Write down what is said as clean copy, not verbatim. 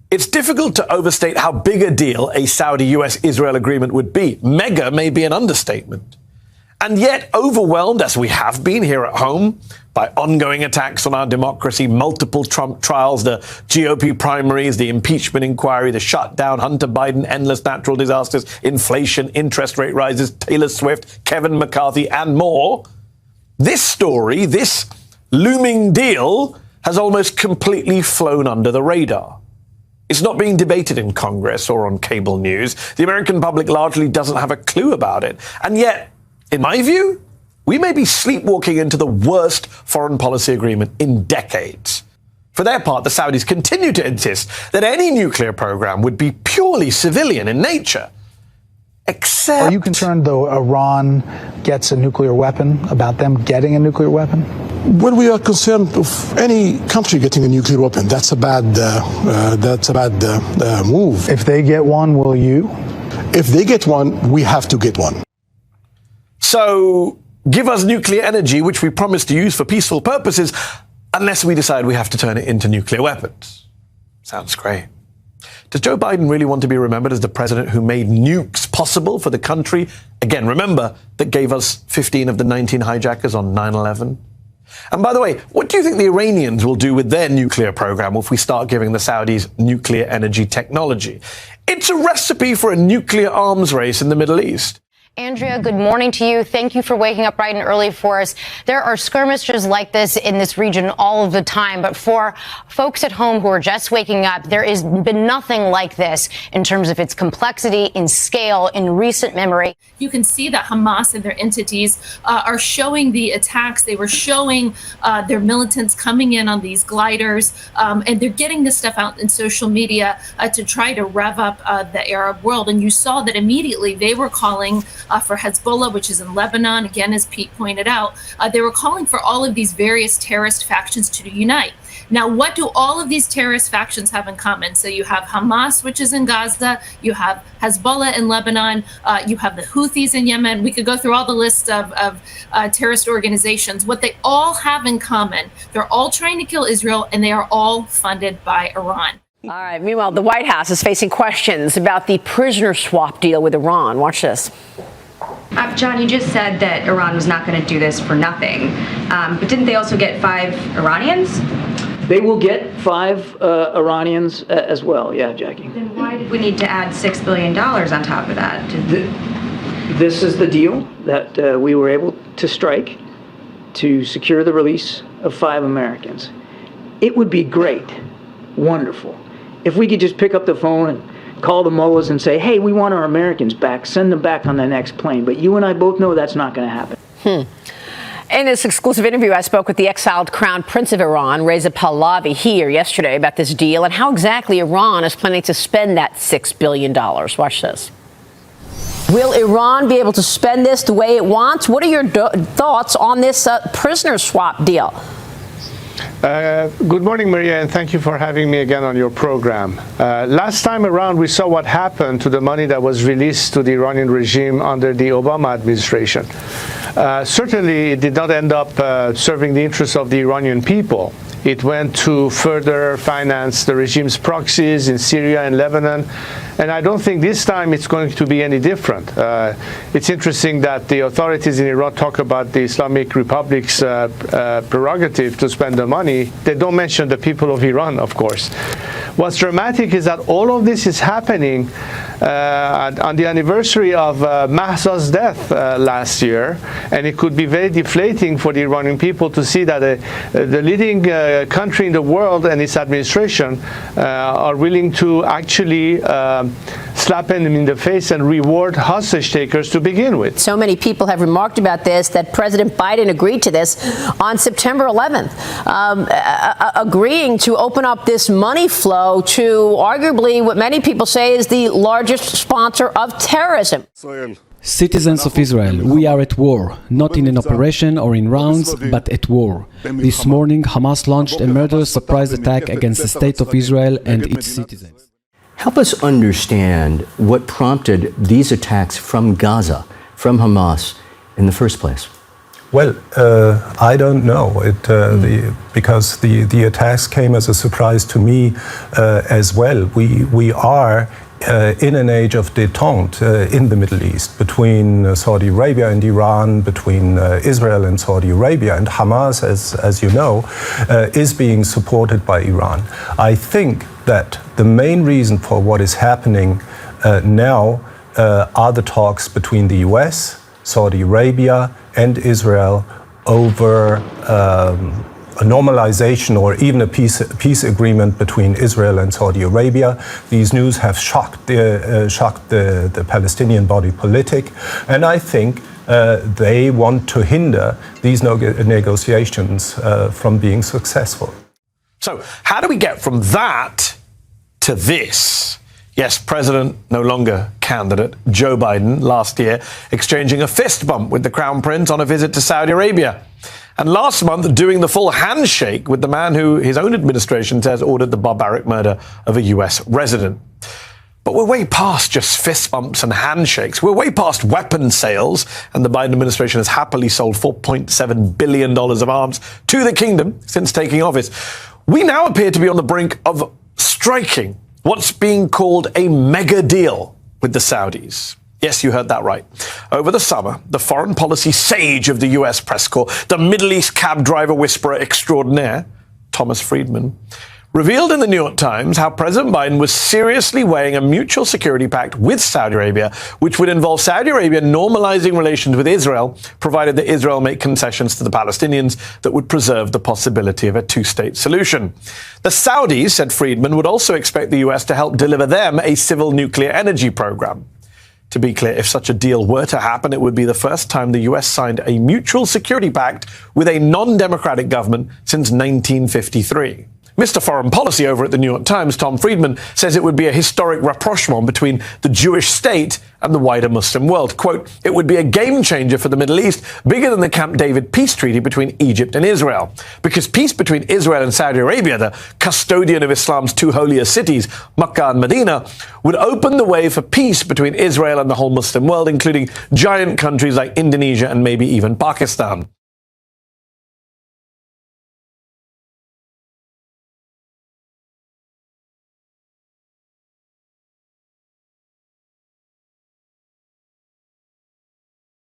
It's difficult to overstate how big a deal a Saudi-US-Israel agreement would be. Mega may be an understatement. And yet, overwhelmed, as we have been here at home, by ongoing attacks on our democracy, multiple Trump trials, the GOP primaries, the impeachment inquiry, the shutdown, Hunter Biden, endless natural disasters, inflation, interest rate rises, Taylor Swift, Kevin McCarthy, and more, this story, this looming deal, has almost completely flown under the radar. It's not being debated in Congress or on cable news. The American public largely doesn't have a clue about it. And yet, in my view, we may be sleepwalking into the worst foreign policy agreement in decades. For their part, the Saudis continue to insist that any nuclear program would be purely civilian in nature. Except... Are you concerned, though, Iran gets a nuclear weapon, about them getting a nuclear weapon? Well, we are concerned of any country getting a nuclear weapon. That's a bad move. If they get one, will you? If they get one, we have to get one. So, give us nuclear energy, which we promise to use for peaceful purposes, unless we decide we have to turn it into nuclear weapons. Sounds great. Does Joe Biden really want to be remembered as the president who made nukes possible for the country, again, remember, that gave us 15 of the 19 hijackers on 9/11? And by the way, what do you think the Iranians will do with their nuclear program if we start giving the Saudis nuclear energy technology? It's a recipe for a nuclear arms race in the Middle East. Andrea, good morning to you. Thank you for waking up bright and early for us. There are skirmishes like this in this region all of the time. But for folks at home who are just waking up, there has been nothing like this in terms of its complexity, in scale, in recent memory. You can see that Hamas and their entities are showing the attacks. They were showing their militants coming in on these gliders, and they're getting this stuff out in social media to try to rev up the Arab world. And you saw that immediately they were calling for Hezbollah, which is in Lebanon, again, as Pete pointed out, they were calling for all of these various terrorist factions to unite. Now, what do all of these terrorist factions have in common? So you have Hamas, which is in Gaza, you have Hezbollah in Lebanon, you have the Houthis in Yemen. We could go through all the lists of terrorist organizations. What they all have in common, they're all trying to kill Israel, and they are all funded by Iran. All right. Meanwhile, the White House is facing questions about the prisoner swap deal with Iran. Watch this. John, you just said that Iran was not going to do this for nothing. But didn't they also get 5 Iranians? They will get 5 Iranians as well. Yeah, Jackie. Then why did we need to add $6 billion on top of that? This is the deal that we were able to strike to secure the release of 5 Americans. It would be great, wonderful, if we could just pick up the phone and call the mullahs and say, hey, we want our Americans back, send them back on the next plane. But you and I both know that's not going to happen. In this exclusive interview, I spoke with the exiled Crown Prince of Iran, Reza Pahlavi, here yesterday about this deal and how exactly Iran is planning to spend that $6 billion. Watch this. Will Iran be able to spend this the way it wants? What are your thoughts on this prisoner swap deal? Good morning, Maria, and thank you for having me again on your program. Last time around, we saw what happened to the money that was released to the Iranian regime under the Obama administration. Certainly, it did not end up serving the interests of the Iranian people. It went to further finance the regime's proxies in Syria and Lebanon. And I don't think this time it's going to be any different. It's interesting that the authorities in Iran talk about the Islamic Republic's prerogative to spend the money. They don't mention the people of Iran, of course. What's dramatic is that all of this is happening on the anniversary of Mahsa's death last year. And it could be very deflating for the Iranian people to see that the leading country in the world and its administration are willing to actually slap them in the face and reward hostage takers to begin with. So many people have remarked about this that President Biden agreed to this on September 11th, agreeing to open up this money flow to arguably what many people say is the largest sponsor of terrorism. Citizens of Israel, we are at war, not in an operation or in rounds, but at war. This morning, Hamas launched a murderous surprise attack against the state of Israel and its citizens. Help us understand what prompted these attacks from Gaza, from Hamas, in the first place. Well, I don't know. Because the attacks came as a surprise to me as well. We are in an age of détente in the Middle East between Saudi Arabia and Iran, between Israel and Saudi Arabia, and Hamas, as you know, is being supported by Iran. I think that the main reason for what is happening now are the talks between the US, Saudi Arabia, and Israel over a normalization or even a peace agreement between Israel and Saudi Arabia. These news have shocked the Palestinian body politic, and I think they want to hinder these negotiations from being successful. So how do we get from that to this? Yes, President, no longer candidate, Joe Biden, last year, exchanging a fist bump with the Crown Prince on a visit to Saudi Arabia. And last month, doing the full handshake with the man who his own administration says ordered the barbaric murder of a US resident. But we're way past just fist bumps and handshakes. We're way past weapon sales, and the Biden administration has happily sold $4.7 billion of arms to the kingdom since taking office. We now appear to be on the brink of striking what's being called a mega deal with the Saudis. Yes, you heard that right. Over the summer, the foreign policy sage of the US press corps, the Middle East cab driver whisperer extraordinaire, Thomas Friedman, revealed in the New York Times how President Biden was seriously weighing a mutual security pact with Saudi Arabia, which would involve Saudi Arabia normalizing relations with Israel, provided that Israel make concessions to the Palestinians that would preserve the possibility of a two-state solution. The Saudis, said Friedman, would also expect the US to help deliver them a civil nuclear energy program. To be clear, if such a deal were to happen, it would be the first time the US signed a mutual security pact with a non-democratic government since 1953. Mr. Foreign Policy over at the New York Times, Tom Friedman, says it would be a historic rapprochement between the Jewish state and the wider Muslim world. Quote, it would be a game changer for the Middle East, bigger than the Camp David peace treaty between Egypt and Israel. Because peace between Israel and Saudi Arabia, the custodian of Islam's two holiest cities, Makkah and Medina, would open the way for peace between Israel and the whole Muslim world, including giant countries like Indonesia and maybe even Pakistan.